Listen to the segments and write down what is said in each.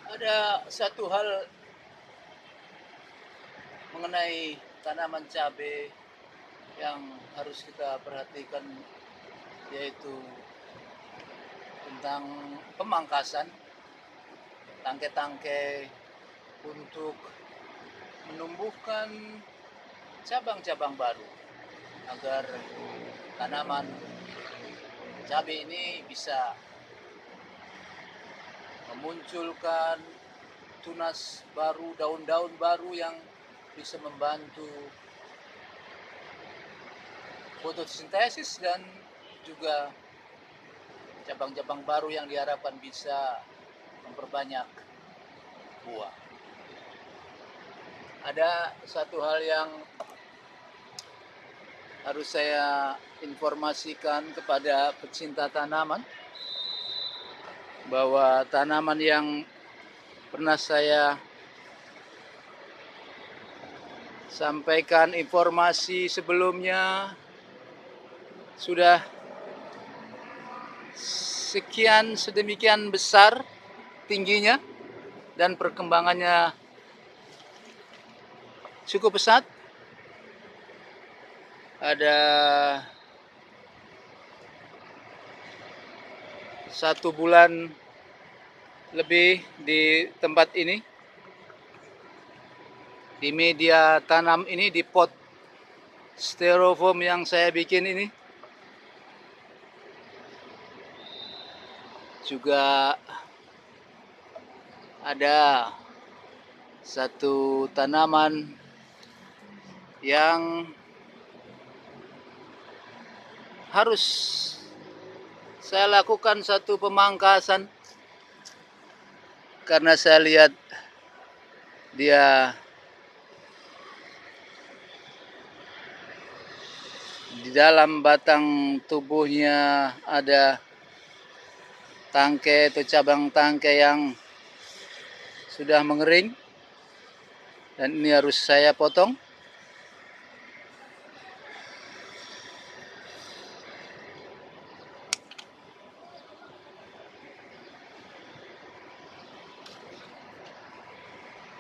Ada satu hal mengenai tanaman cabai yang harus kita perhatikan, yaitu tentang pemangkasan tangkai-tangkai untuk menumbuhkan cabang-cabang baru agar tanaman cabai ini bisa memunculkan tunas baru, daun-daun baru yang bisa membantu fotosintesis dan juga cabang-cabang baru yang diharapkan bisa memperbanyak buah. Ada satu hal yang harus saya informasikan kepada pecinta tanaman, bahwa tanaman yang pernah saya sampaikan informasi sebelumnya sudah sedemikian besar tingginya dan perkembangannya cukup pesat. Ada 1 bulan lebih di tempat ini, di media tanam ini, di pot styrofoam yang saya bikin ini. Juga ada satu tanaman yang harus saya lakukan satu pemangkasan karena saya lihat dia di dalam batang tubuhnya ada tangkai atau cabang tangkai yang sudah mengering, dan ini harus saya potong.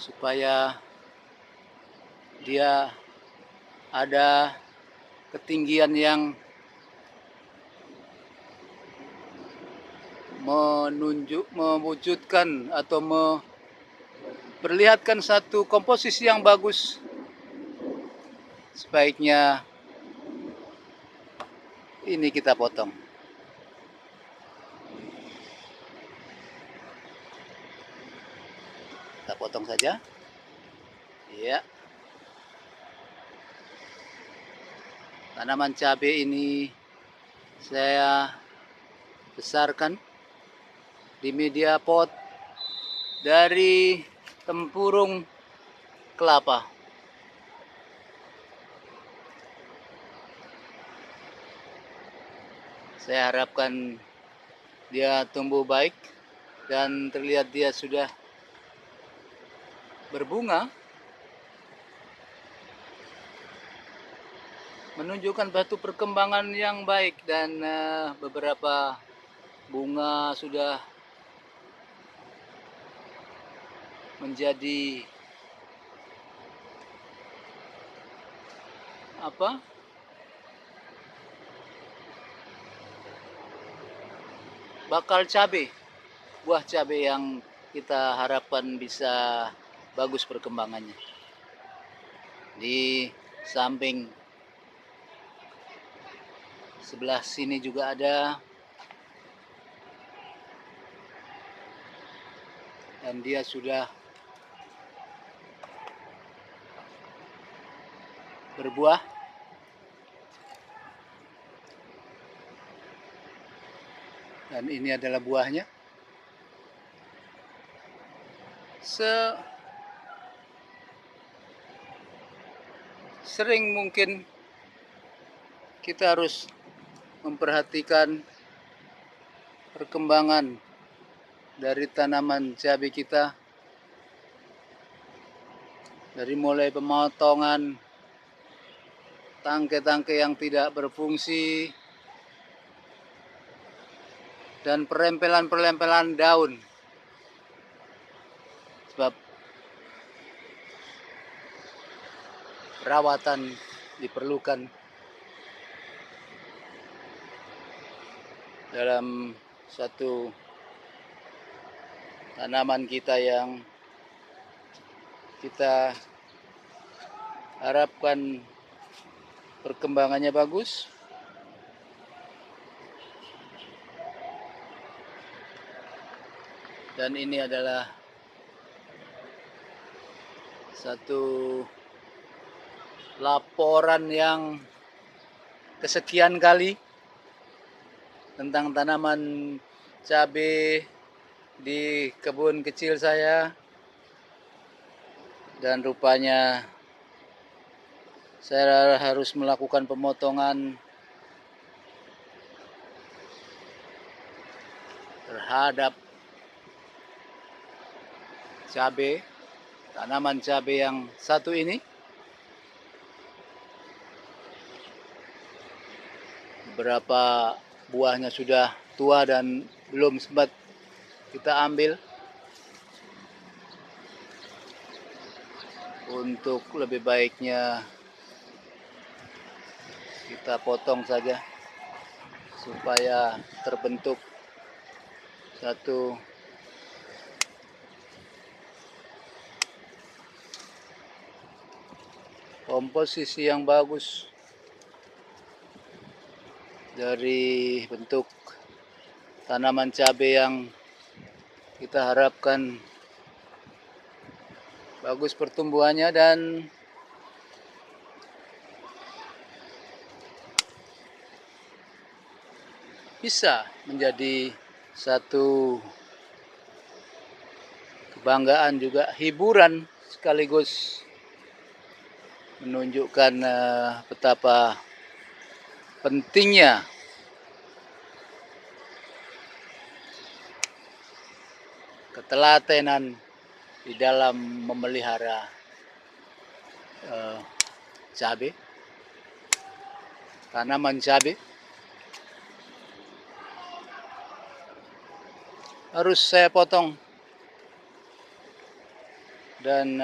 Supaya dia ada ketinggian yang mewujudkan atau memperlihatkan satu komposisi yang bagus. Sebaiknya ini kita potong. Kita potong saja. Ya. Tanaman cabai ini saya besarkan di media pot dari tempurung kelapa. Saya harapkan dia tumbuh baik dan terlihat dia sudah berbunga, menunjukkan batu perkembangan yang baik, dan beberapa bunga sudah menjadi bakal cabai, buah cabai yang kita harapkan bisa bagus perkembangannya. Di samping sebelah sini juga ada, dan dia sudah berbuah. Dan ini adalah buahnya. Sering mungkin kita harus memperhatikan perkembangan dari tanaman cabai kita, dari mulai pemotongan tangkai-tangkai yang tidak berfungsi dan perempelan-perempelan daun perawatan diperlukan dalam satu tanaman kita yang kita harapkan perkembangannya bagus. Dan ini adalah satu laporan yang kesekian kali tentang tanaman cabai di kebun kecil saya, dan rupanya saya harus melakukan pemotongan terhadap cabai, tanaman cabai yang satu ini. Beberapa buahnya sudah tua dan belum sempat kita ambil. Untuk lebih baiknya kita potong saja supaya terbentuk satu komposisi yang bagus dari bentuk tanaman cabai yang kita harapkan bagus pertumbuhannya dan bisa menjadi satu kebanggaan, juga hiburan, sekaligus menunjukkan betapa pentingnya ketelatenan di dalam memelihara cabai, tanaman cabai. Harus saya potong dan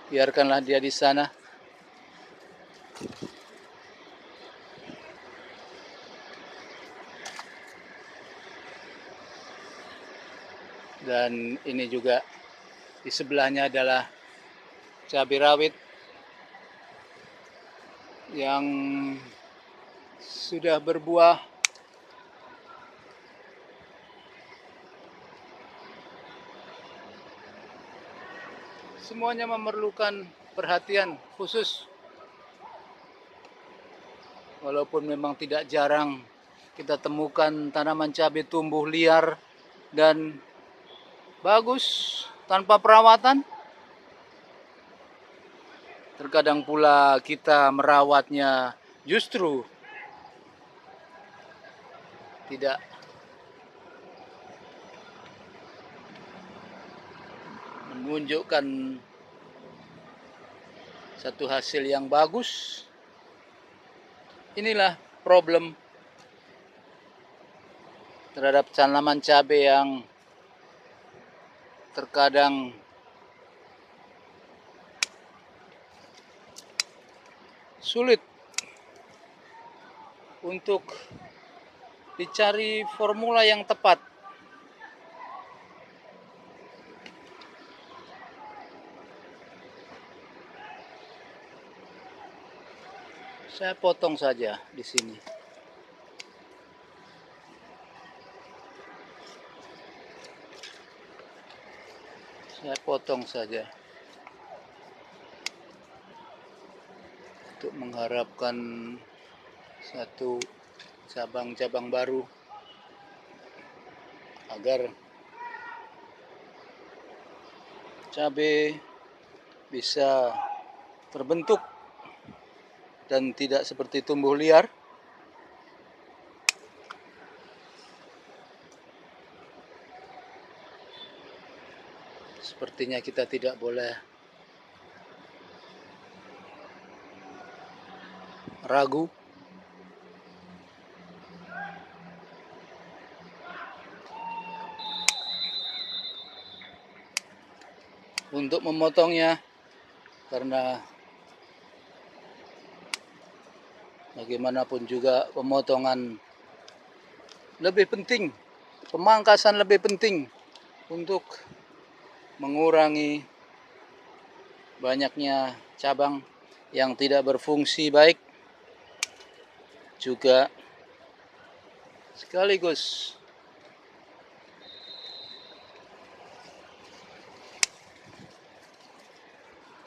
biarkanlah dia di sana. Dan ini juga di sebelahnya adalah cabai rawit yang sudah berbuah. Semuanya memerlukan perhatian khusus. Walaupun memang tidak jarang kita temukan tanaman cabai tumbuh liar dan bagus tanpa perawatan. Terkadang pula kita merawatnya justru tidak menunjukkan satu hasil yang bagus. Inilah problem terhadap tanaman cabai yang terkadang sulit untuk dicari formula yang tepat. Saya potong saja di sini. Saya potong saja untuk mengharapkan satu cabang-cabang baru agar cabai bisa terbentuk dan tidak seperti tumbuh liar. Sepertinya kita tidak boleh ragu untuk memotongnya, karena bagaimanapun juga pemotongan lebih penting, pemangkasan lebih penting untuk mengurangi banyaknya cabang yang tidak berfungsi baik, juga sekaligus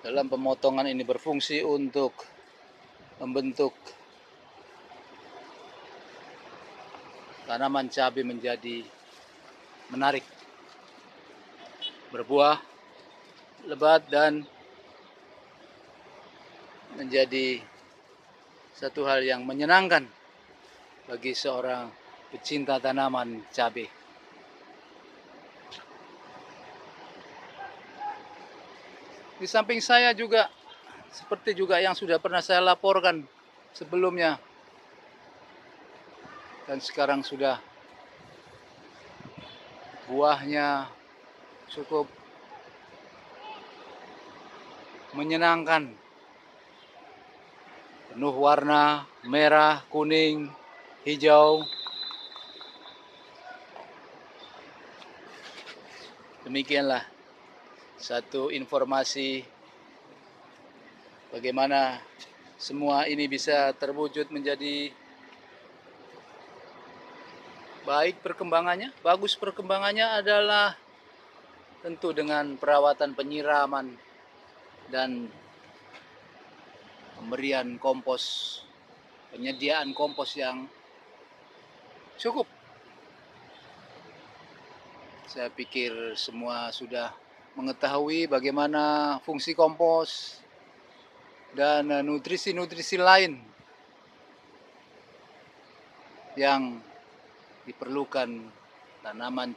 dalam pemotongan ini berfungsi untuk membentuk tanaman cabai menjadi menarik, berbuah lebat, dan menjadi satu hal yang menyenangkan bagi seorang pecinta tanaman cabai. Di samping saya juga, seperti juga yang sudah pernah saya laporkan sebelumnya, dan sekarang sudah buahnya cukup menyenangkan, penuh warna merah, kuning, hijau. Demikianlah satu informasi bagaimana semua ini bisa terwujud menjadi baik perkembangannya. Bagus perkembangannya adalah tentu dengan perawatan, penyiraman, dan pemberian kompos, penyediaan kompos yang cukup. Saya pikir semua sudah mengetahui bagaimana fungsi kompos dan nutrisi-nutrisi lain yang diperlukan tanaman